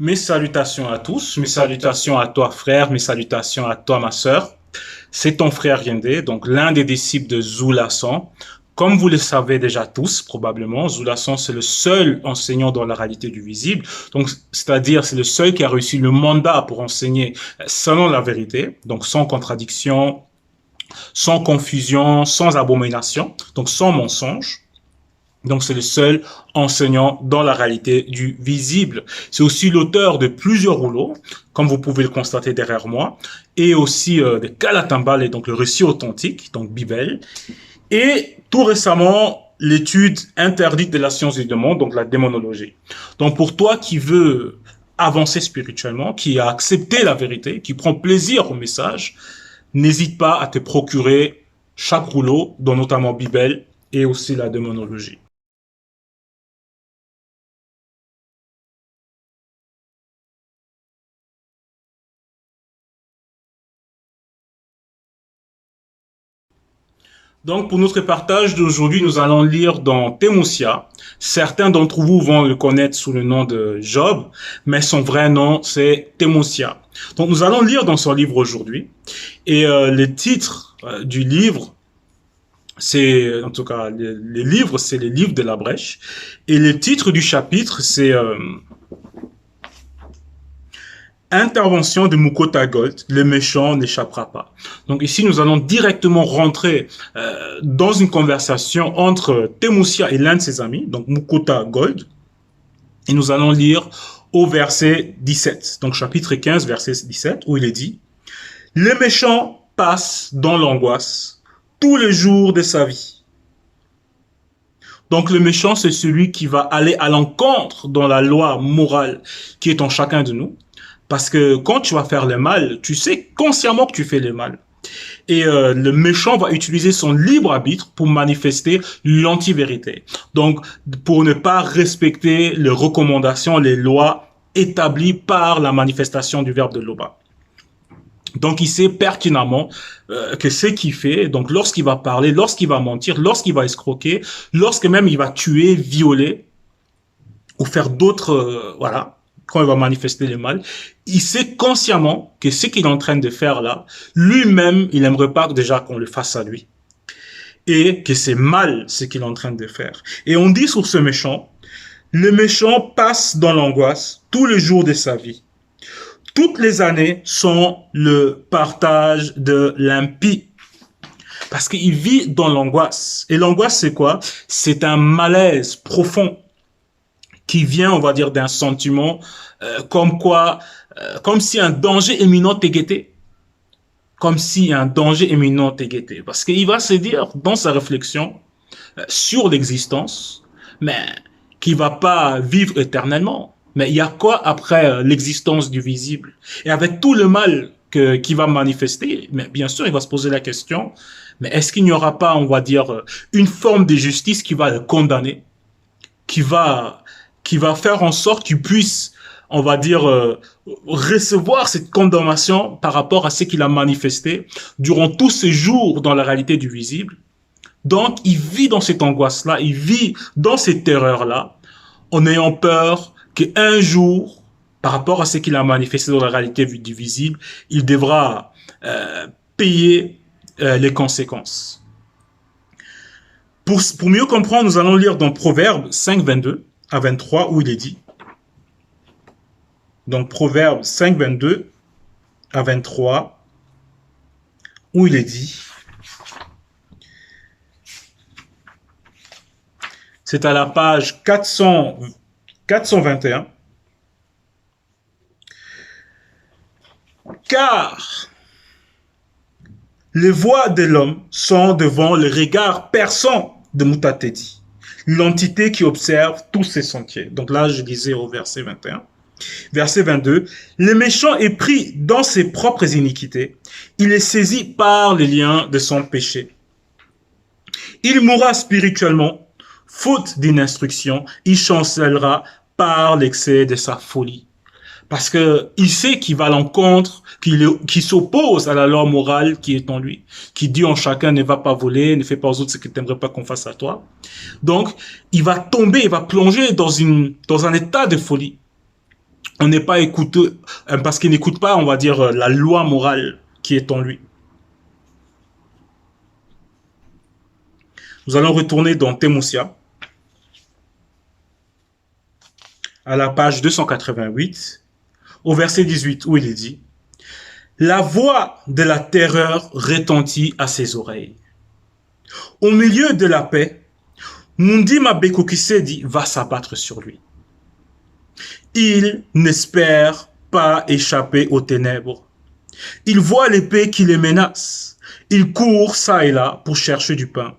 Mes salutations à tous, mes salutations à toi frère, mes salutations à toi ma sœur. C'est ton frère Yende, donc l'un des disciples de Zulasan. Comme vous le savez déjà tous, probablement, Zulasan, c'est le seul enseignant dans la réalité du visible. Donc, c'est-à-dire, c'est le seul qui a réussi le mandat pour enseigner selon la vérité, donc sans contradiction, sans confusion, sans abomination, donc sans mensonge. Donc, c'est le seul enseignant dans la réalité du visible. C'est aussi l'auteur de plusieurs rouleaux, comme vous pouvez le constater derrière moi, et aussi de Kalatambal, et donc le récit authentique, donc Bible, et tout récemment, l'étude interdite de la science du démon, donc la démonologie. Donc, pour toi qui veux avancer spirituellement, qui a accepté la vérité, qui prend plaisir au message, n'hésite pas à te procurer chaque rouleau, dont notamment Bible et aussi la démonologie. Donc, pour notre partage d'aujourd'hui, nous allons lire dans Temosia. Certains d'entre vous vont le connaître sous le nom de Job, mais son vrai nom, c'est Temosia. Donc, nous allons lire dans son livre aujourd'hui. Et le titre du livre, c'est, en tout cas, le livre, c'est le livre de la brèche. Et le titre du chapitre, c'est Intervention de Mukota Gold, le méchant n'échappera pas. Donc ici, nous allons directement rentrer dans une conversation entre Temusia et l'un de ses amis, donc Mukota Gold, et nous allons lire au verset 17, donc chapitre 15, verset 17, où il est dit, le méchant passe dans l'angoisse tous les jours de sa vie. Donc le méchant, c'est celui qui va aller à l'encontre dans la loi morale qui est en chacun de nous. Parce que quand tu vas faire le mal, tu sais consciemment que tu fais le mal. Et le méchant va utiliser son libre arbitre pour manifester l'anti-vérité. Donc, pour ne pas respecter les recommandations, les lois établies par la manifestation du verbe de Loba. Donc, il sait pertinemment que ce qu'il fait, donc lorsqu'il va parler, lorsqu'il va mentir, lorsqu'il va escroquer, lorsque même il va tuer, violer ou faire d'autres, voilà, quand il va manifester le mal, il sait consciemment que ce qu'il est en train de faire là, lui-même, il aimerait pas déjà qu'on le fasse à lui. Et que c'est mal ce qu'il est en train de faire. Et on dit sur ce méchant, le méchant passe dans l'angoisse tous les jours de sa vie. Toutes les années sont le partage de l'impie. Parce qu'il vit dans l'angoisse. Et l'angoisse, c'est quoi? C'est un malaise profond qui vient, on va dire, d'un sentiment comme quoi, comme si un danger imminent t'est guetté. Comme si un danger imminent t'est guetté. Parce qu'il va se dire, dans sa réflexion sur l'existence, mais qu'il va pas vivre éternellement. Mais il y a quoi après l'existence du visible? Et avec tout le mal qui va manifester, mais bien sûr, il va se poser la question, mais est-ce qu'il n'y aura pas, on va dire, une forme de justice qui va le condamner, qui va, qui va faire en sorte qu'il puisse, on va dire, recevoir cette condamnation par rapport à ce qu'il a manifesté durant tous ces jours dans la réalité du visible. Donc, il vit dans cette angoisse-là, il vit dans cette terreur-là, en ayant peur qu'un jour, par rapport à ce qu'il a manifesté dans la réalité du visible, il devra payer les conséquences. Pour mieux comprendre, nous allons lire dans Proverbes 5, 22 à 23, où il est dit, donc Proverbes 5, 22 à 23, où il est dit, c'est à la page 421, car les voix de l'homme sont devant le regard perçant de Mutatedi, l'entité qui observe tous ses sentiers. Donc là, je disais au verset 21. Verset 22, le méchant est pris dans ses propres iniquités, il est saisi par les liens de son péché. Il mourra spirituellement, faute d'une instruction, il chancellera par l'excès de sa folie. Parce que il sait qu'il va à l'encontre, qu'il s'oppose à la loi morale qui est en lui, qui dit en chacun ne va pas voler, ne fais pas aux autres ce que tu n'aimerais pas qu'on fasse à toi. Donc, il va tomber, il va plonger dans un état de folie, On n'est pas écouteux, parce qu'il n'écoute pas, on va dire, la loi morale qui est en lui. Nous allons retourner dans Témosia, à la page 288, au verset 18, où il est dit: la voix de la terreur retentit à ses oreilles. Au milieu de la paix, Mundi Mabekokisedi va s'abattre sur lui. Il n'espère pas échapper aux ténèbres. Il voit l'épée qui les menace. Il court ça et là pour chercher du pain.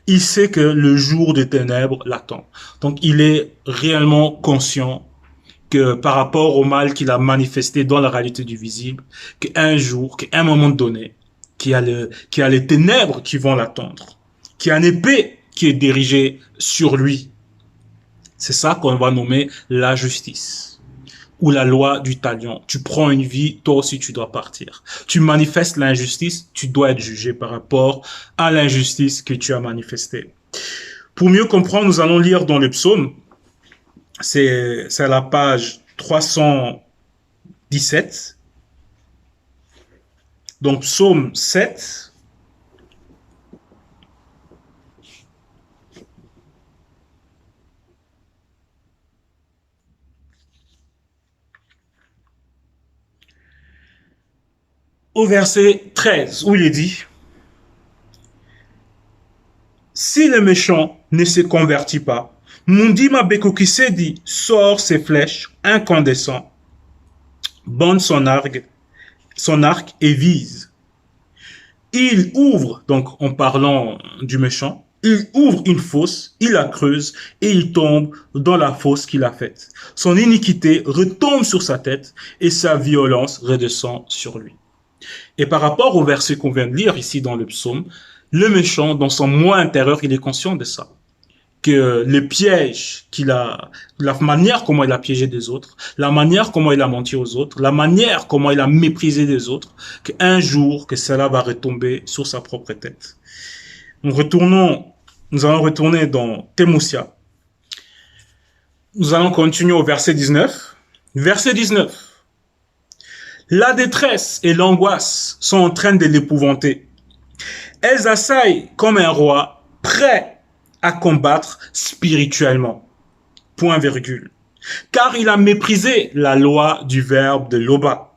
Il sait que le jour des ténèbres l'attend. Donc il est réellement conscient que par rapport au mal qu'il a manifesté dans la réalité du visible, qu'un jour, qu'à un moment donné, qu'il y a les ténèbres qui vont l'attendre, qu'il y a une épée qui est dirigée sur lui. C'est ça qu'on va nommer la justice ou la loi du talion. Tu prends une vie, toi aussi tu dois partir. Tu manifestes l'injustice, tu dois être jugé par rapport à l'injustice que tu as manifestée. Pour mieux comprendre, nous allons lire dans le psaume, c'est à la page 317. Donc psaume 7. Au verset 13, où il est dit: si le méchant ne se convertit pas, Mundima Bekokisedi sort ses flèches incandescentes, bande son arc et vise. Il ouvre, donc en parlant du méchant, il ouvre une fosse, il la creuse et il tombe dans la fosse qu'il a faite. Son iniquité retombe sur sa tête et sa violence redescend sur lui. Et par rapport au verset qu'on vient de lire ici dans le psaume, le méchant, dans son moi intérieur, il est conscient de ça. Que les pièges qu'il a, la manière comment il a piégé des autres, la manière comment il a menti aux autres, la manière comment il a méprisé des autres, qu'un jour, que cela va retomber sur sa propre tête. Nous allons retourner dans Témosia. Nous allons continuer au verset 19. Verset 19. La détresse et l'angoisse sont en train de l'épouvanter. Elles assaillent comme un roi, prêt à combattre spirituellement. Point virgule. Car il a méprisé la loi du verbe de Loba.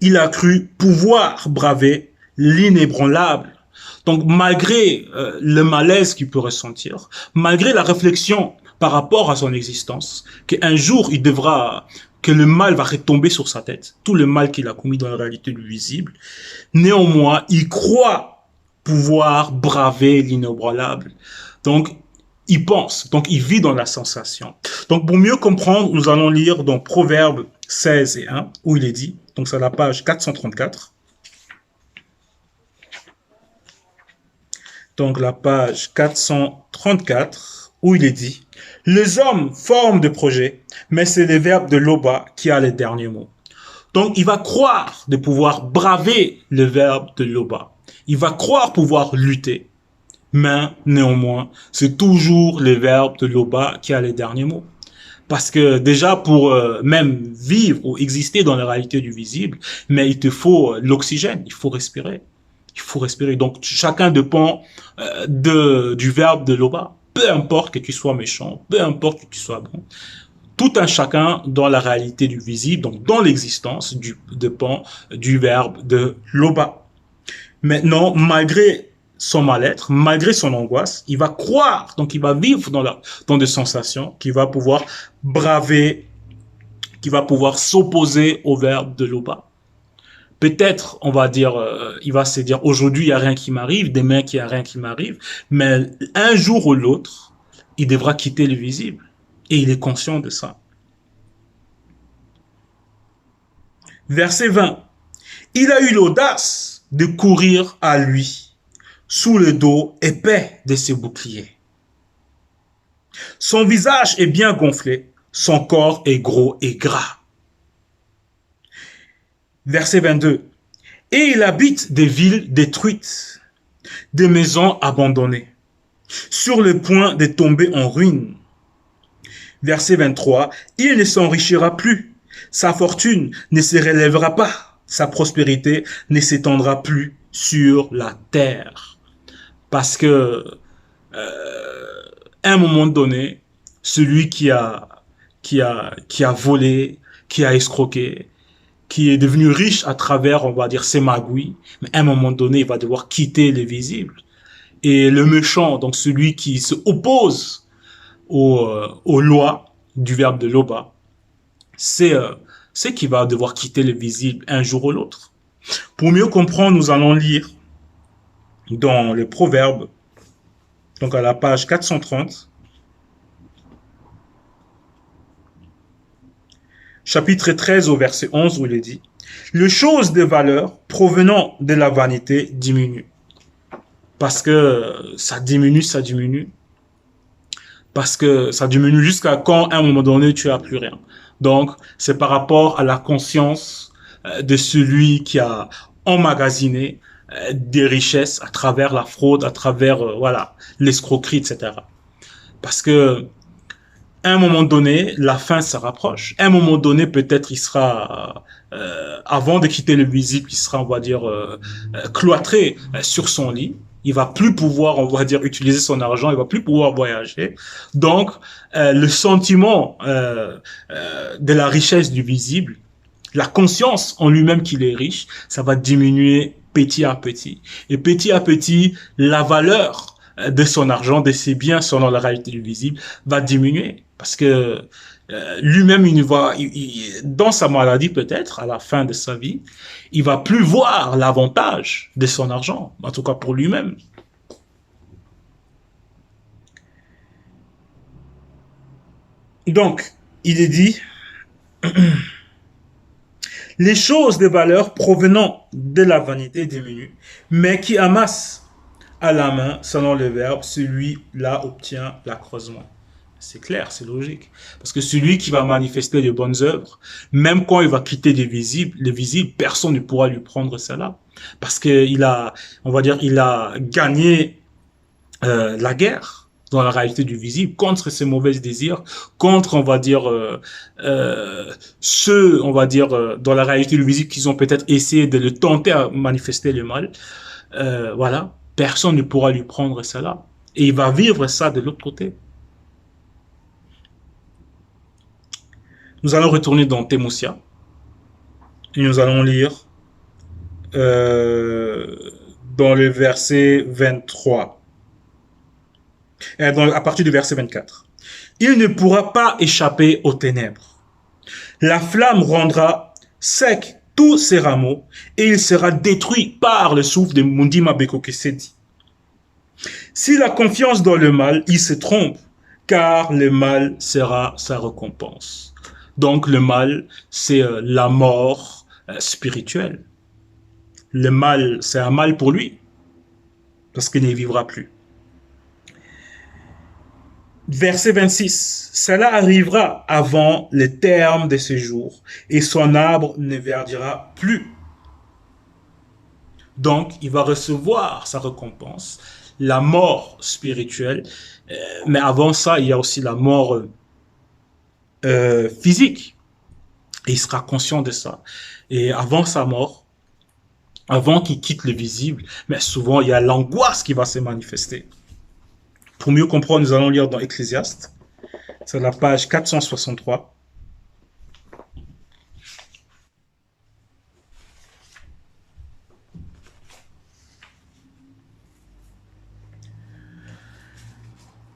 Il a cru pouvoir braver l'inébranlable. Donc malgré le malaise qu'il peut ressentir, malgré la réflexion par rapport à son existence, qu'un jour il devra, que le mal va retomber sur sa tête, tout le mal qu'il a commis dans la réalité du visible, néanmoins il croit pouvoir braver l'inébranlable. Donc il pense, donc il vit dans la sensation. Donc pour mieux comprendre, nous allons lire dans Proverbes 16 et 1, où il est dit, donc c'est à la page 434, donc la page 434, où il est dit: les hommes forment des projets, mais c'est le verbe de Loba qui a les derniers mots. Donc il va croire de pouvoir braver le verbe de Loba. Il va croire pouvoir lutter, mais néanmoins, c'est toujours le verbe de Loba qui a les derniers mots. Parce que déjà, pour même vivre ou exister dans la réalité du visible, mais il te faut l'oxygène, il faut respirer. Il faut respirer. Donc, chacun dépend du verbe de Loba. Peu importe que tu sois méchant, peu importe que tu sois bon. Tout un chacun dans la réalité du visible, donc dans l'existence, dépend du verbe de Loba. Maintenant, malgré son mal-être, malgré son angoisse, il va croire, donc il va vivre dans des sensations, qu'il va pouvoir braver, qu'il va pouvoir s'opposer au verbe de Loba. Peut-être, on va dire, il va se dire, aujourd'hui, il n'y a rien qui m'arrive, demain, il n'y a rien qui m'arrive, mais un jour ou l'autre, il devra quitter le visible. Et il est conscient de ça. Verset 20. Il a eu l'audace de courir à lui, sous le dos épais de ses boucliers. Son visage est bien gonflé, son corps est gros et gras. Verset 22. Et il habite des villes détruites, des maisons abandonnées, sur le point de tomber en ruine. Verset 23. Il ne s'enrichira plus. Sa fortune ne se relèvera pas. Sa prospérité ne s'étendra plus sur la terre. Parce que, à un moment donné, celui qui a volé, qui a escroqué, qui est devenu riche à travers, on va dire, ses magouilles, mais à un moment donné, il va devoir quitter les visibles. Et le méchant, donc celui qui se oppose aux lois du verbe de Loba, c'est qu'il va devoir quitter le visible un jour ou l'autre. Pour mieux comprendre, nous allons lire dans le Proverbe, donc à la page 430, chapitre 13 au verset 11, où il est dit: les choses de valeur provenant de la vanité diminuent. Parce que ça diminue, ça diminue. Parce que ça diminue jusqu'à quand, à un moment donné, tu n'as plus rien. Donc, c'est par rapport à la conscience de celui qui a emmagasiné des richesses à travers la fraude, à travers voilà, l'escroquerie, etc. Parce que à un moment donné, la fin se rapproche. À un moment donné, peut-être il sera, avant de quitter le visible, il sera, on va dire, cloîtré sur son lit. Il va plus pouvoir, on va dire, utiliser son argent. Il va plus pouvoir voyager. Donc, le sentiment de la richesse du visible, la conscience en lui-même qu'il est riche, ça va diminuer petit à petit. Et petit à petit, la valeur de son argent, de ses biens, selon la réalité du visible, va diminuer. Parce que lui-même, dans sa maladie peut-être, à la fin de sa vie, il va plus voir l'avantage de son argent, en tout cas pour lui-même. Donc, il est dit, les choses de valeur provenant de la vanité diminuent, mais qui amasse à la main, selon le verbe, celui-là obtient l'accroissement. C'est clair, c'est logique. Parce que celui qui va manifester les bonnes œuvres, même quand il va quitter les visibles, personne ne pourra lui prendre cela. Parce qu'il a, on va dire, il a gagné la guerre dans la réalité du visible contre ses mauvais désirs, contre, on va dire, ceux, on va dire, dans la réalité du visible qui ont peut-être essayé de le tenter à manifester le mal. Voilà, personne ne pourra lui prendre cela. Et il va vivre ça de l'autre côté. Nous allons retourner dans Témosia et nous allons lire euh, dans le verset 23, à partir du verset 24. Il ne pourra pas échapper aux ténèbres. La flamme rendra sec tous ses rameaux et il sera détruit par le souffle de Mundima Beko Kesedi. S'il a confiance dans le mal, il se trompe, car le mal sera sa récompense. Donc le mal, c'est la mort spirituelle. Le mal, c'est un mal pour lui, parce qu'il ne vivra plus. Verset 26. Cela arrivera avant le terme de ses jours, et son arbre ne verdira plus. Donc, il va recevoir sa récompense, la mort spirituelle. Mais avant ça, il y a aussi la mort physique. Et il sera conscient de ça. Et avant sa mort, avant qu'il quitte le visible, mais souvent il y a l'angoisse qui va se manifester. Pour mieux comprendre, nous allons lire dans Ecclésiaste. C'est la page 463.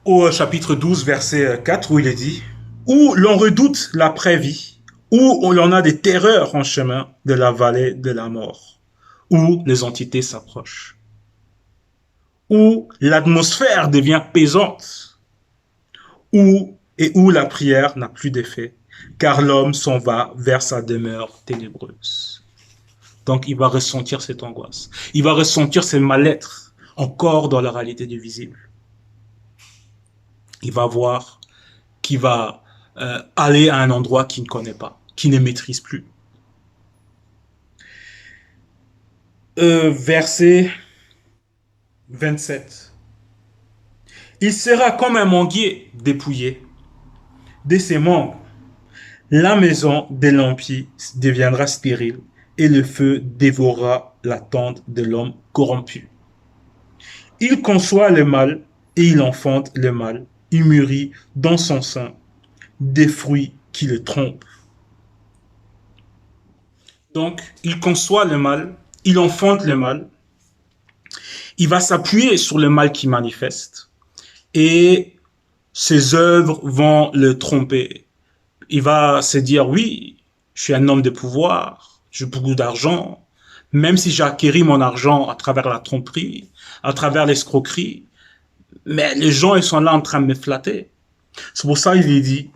Au chapitre 12, verset 4, où il est dit: où l'on redoute l'après-vie, où l'on a des terreurs en chemin de la vallée de la mort, où les entités s'approchent, où l'atmosphère devient pesante, où la prière n'a plus d'effet, car l'homme s'en va vers sa demeure ténébreuse. Donc il va ressentir cette angoisse, il va ressentir ce mal-être encore dans la réalité du visible. Il va voir qu'il va aller à un endroit qu'il ne connaît pas, qu'il ne maîtrise plus. Verset 27. Il sera comme un manguier dépouillé de ses membres. La maison des lampies deviendra stérile et le feu dévorera la tente de l'homme corrompu. Il conçoit le mal et il enfante le mal. Il mûrit dans son sein des fruits qui le trompent. Donc, il conçoit le mal, il enfante le mal, il va s'appuyer sur le mal qui manifeste et ses œuvres vont le tromper. Il va se dire, oui, je suis un homme de pouvoir, j'ai beaucoup d'argent, même si j'ai acquis mon argent à travers la tromperie, à travers l'escroquerie, mais les gens, ils sont là en train de me flatter. C'est pour ça qu'il est dit,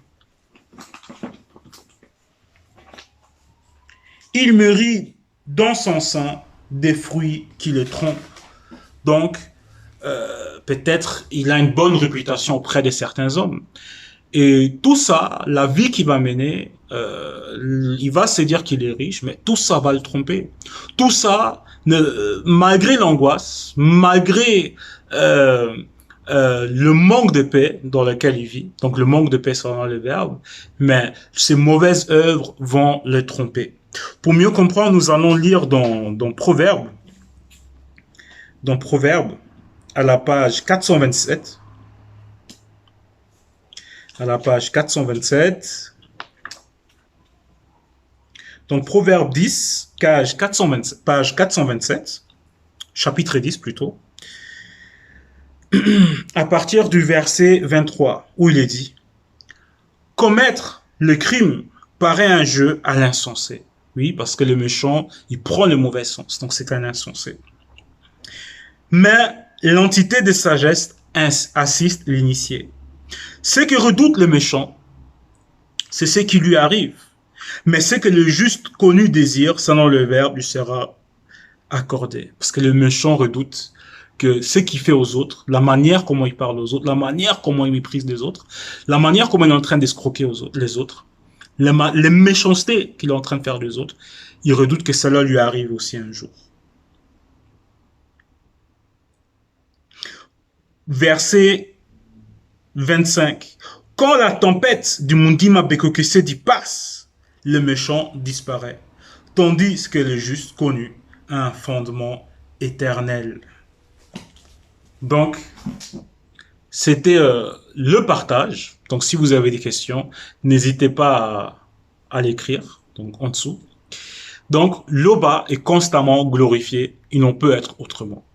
il mûrit dans son sein des fruits qui le trompent. Donc, peut-être il a une bonne réputation auprès de certains hommes. Et tout ça, la vie qu'il va mener, il va se dire qu'il est riche, mais tout ça va le tromper. Tout ça, malgré l'angoisse, malgré le manque de paix dans lequel il vit, donc le manque de paix selon le verbe, mais ces mauvaises œuvres vont le tromper. Pour mieux comprendre, nous allons lire dans Proverbe, à la page 427. À la page 427. Donc, Proverbe 10, page 427, chapitre 10 plutôt, à partir du verset 23, où il est dit, commettre le crime paraît un jeu à l'insensé. Oui, parce que le méchant, il prend le mauvais sens, donc c'est un insensé. Mais l'entité de sagesse assiste l'initié. Ce que redoute le méchant, c'est ce qui lui arrive. Mais ce que le juste connu désire, selon le verbe, lui sera accordé. Parce que le méchant redoute que ce qu'il fait aux autres, la manière comment il parle aux autres, la manière comment il méprise les autres, la manière comment il est en train d'escroquer les autres, les méchancetés qu'il est en train de faire des autres, il redoute que cela lui arrive aussi un jour. Verset 25. Quand la tempête du Mundima Bekokese passe, le méchant disparaît, tandis que le juste connu a un fondement éternel. Donc, c'était le partage. Donc, si vous avez des questions, n'hésitez pas à l'écrire, donc en dessous. Donc, l'Oba est constamment glorifié, il n'en peut être autrement.